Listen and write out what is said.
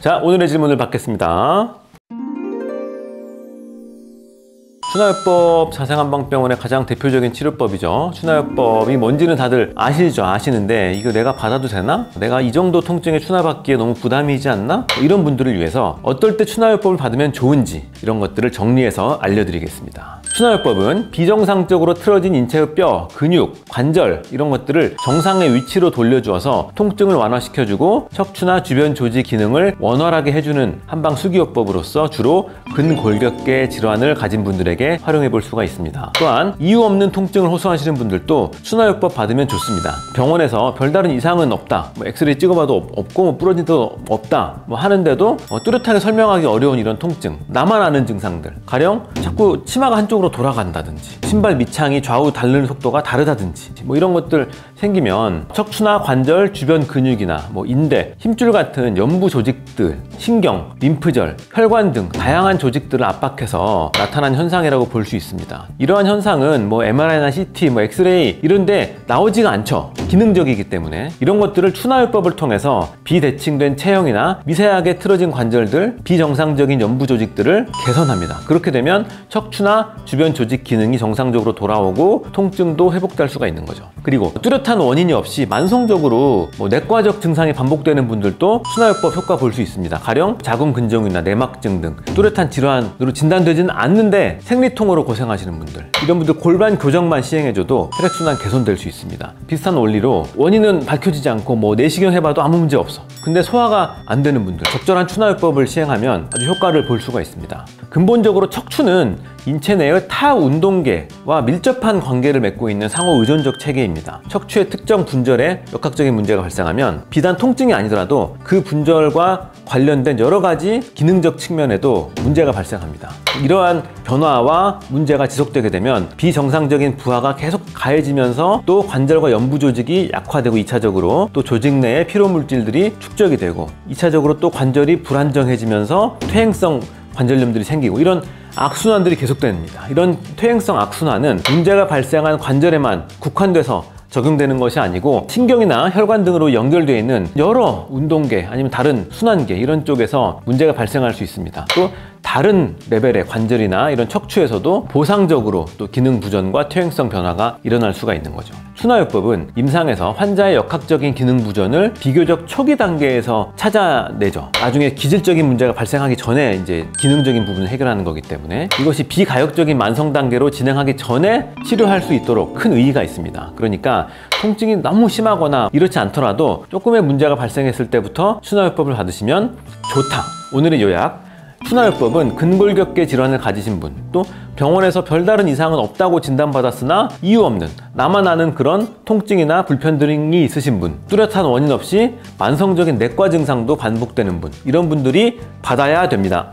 자, 오늘의 질문을 받겠습니다. 추나요법 자생한방병원의 가장 대표적인 치료법이죠. 추나요법이 뭔지는 다들 아시는데 이거 내가 받아도 되나? 내가 이 정도 통증에 추나받기에 너무 부담이지 않나? 이런 분들을 위해서 어떨 때 추나요법을 받으면 좋은지 이런 것들을 정리해서 알려드리겠습니다. 추나요법은 비정상적으로 틀어진 인체의 뼈, 근육, 관절 이런 것들을 정상의 위치로 돌려주어서 통증을 완화시켜주고 척추나 주변 조직 기능을 원활하게 해주는 한방 수기요법으로서 주로 근골격계 질환을 가진 분들에게 활용해 볼 수가 있습니다. 또한 이유 없는 통증을 호소하시는 분들도 추나요법 받으면 좋습니다. 병원에서 별다른 이상은 없다, 엑스레이 찍어봐도 없고 부러진 데도 없다 하는데도 뚜렷하게 설명하기 어려운 이런 통증, 나만 아는 증상들, 가령 자꾸 치마가 한쪽으로 돌아간다든지 신발 밑창이 좌우 닳는 속도가 다르다든지 이런 것들 생기면 척추나 관절 주변 근육이나 인대, 힘줄 같은 연부 조직들, 신경, 림프절, 혈관 등 다양한 조직들을 압박해서 나타난 현상이라고 볼 수 있습니다. 이러한 현상은 MRI나 CT, 엑스레이 이런데 나오지가 않죠. 기능적이기 때문에 이런 것들을 추나요법을 통해서 비대칭된 체형이나 미세하게 틀어진 관절들, 비정상적인 연부 조직들을 개선합니다. 그렇게 되면 척추나 주변 조직 기능이 정상적으로 돌아오고 통증도 회복될 수가 있는 거죠. 그리고 뚜렷한 원인이 없이 만성적으로 내과적 증상이 반복되는 분들도 추나요법 효과 볼 수 있습니다. 가령 자궁근종이나 내막증 등 뚜렷한 질환으로 진단되지는 않는데 생리통으로 고생하시는 분들, 이런 분들 골반 교정만 시행해줘도 혈액순환 개선될 수 있습니다. 비슷한 원리로 원인은 밝혀지지 않고 내시경 해봐도 아무 문제 없어. 근데 소화가 안 되는 분들, 적절한 추나요법을 시행하면 아주 효과를 볼 수가 있습니다. 근본적으로 척추는 인체 내의 타 운동계와 밀접한 관계를 맺고 있는 상호 의존적 체계입니다. 척추의 특정 분절에 역학적인 문제가 발생하면 비단 통증이 아니더라도 그 분절과 관련된 여러 가지 기능적 측면에도 문제가 발생합니다. 이러한 변화와 문제가 지속되게 되면 비정상적인 부하가 계속 가해지면서 또 관절과 연부 조직이 약화되고 2차적으로 또 조직 내에 피로 물질들이 축적이 되고 2차적으로 또 관절이 불안정해지면서 퇴행성 관절염들이 생기고 이런 악순환들이 계속됩니다. 이런 퇴행성 악순환은 문제가 발생한 관절에만 국한돼서 적용되는 것이 아니고 신경이나 혈관 등으로 연결되어 있는 여러 운동계 아니면 다른 순환계 이런 쪽에서 문제가 발생할 수 있습니다. 또 다른 레벨의 관절이나 이런 척추에서도 보상적으로 또 기능 부전과 퇴행성 변화가 일어날 수가 있는 거죠. 추나요법은 임상에서 환자의 역학적인 기능 부전을 비교적 초기 단계에서 찾아내죠. 나중에 기질적인 문제가 발생하기 전에 이제 기능적인 부분을 해결하는 거기 때문에 이것이 비가역적인 만성 단계로 진행하기 전에 치료할 수 있도록 큰 의의가 있습니다. 그러니까 통증이 너무 심하거나 이렇지 않더라도 조금의 문제가 발생했을 때부터 추나요법을 받으시면 좋다. 오늘의 요약. 추나요법은 근골격계 질환을 가지신 분, 또 병원에서 별다른 이상은 없다고 진단받았으나 이유 없는 나만 아는 그런 통증이나 불편 등이 있으신 분, 뚜렷한 원인 없이 만성적인 내과 증상도 반복되는 분, 이런 분들이 받아야 됩니다.